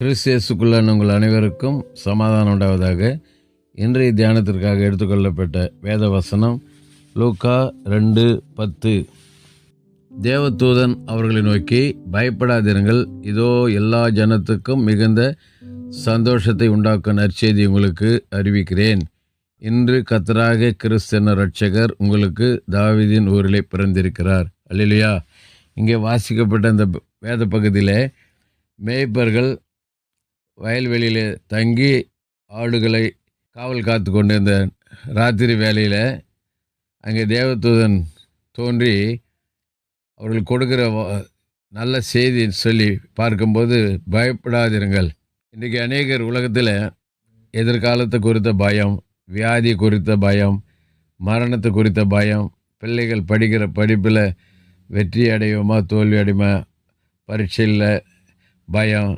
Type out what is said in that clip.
கிறிஸ்து இயேசுக்குள்ளான உங்கள் அனைவருக்கும் சமாதானம் உண்டாவதாக. இன்றைய தியானத்திற்காக எடுத்துக்கொள்ளப்பட்ட வேத வசனம் லூக்கா 2:10. தேவதூதன் அவர்களை நோக்கி, பயப்படாதிருங்கள், இதோ எல்லா ஜனத்துக்கும் மிகுந்த சந்தோஷத்தை உண்டாக்கும் நற்செய்தி உங்களுக்கு அறிவிக்கிறேன். இன்று கர்த்தராகிய கிறிஸ்து என்ற இரட்சகர் உங்களுக்கு தாவீதின் ஊரிலே பிறந்திருக்கிறார். அல்லேலூயா. இங்கே வாசிக்கப்பட்ட இந்த வேத பகுதியில் மேய்ப்பர்கள் வயல்வெளியில் தங்கி ஆடுகளை காவல் காத்து கொண்டிருந்த ராத்திரி வேளையில் அங்கே தேவதூதன் தோன்றி அவர்கள் கொடுக்குற நல்ல செய்தி சொல்லி பார்க்கும்போது, பயப்படாதிருங்கள். இன்றைக்கி அநேகர் உலகத்தில் எதிர்காலத்தை குறித்த பயம், வியாதி குறித்த பயம், மரணத்தை குறித்த பயம், பிள்ளைகள் படிக்கிற படிப்பில் வெற்றி அடையுமா தோல்வி அடையுமா, பரீட்சையில் பயம்,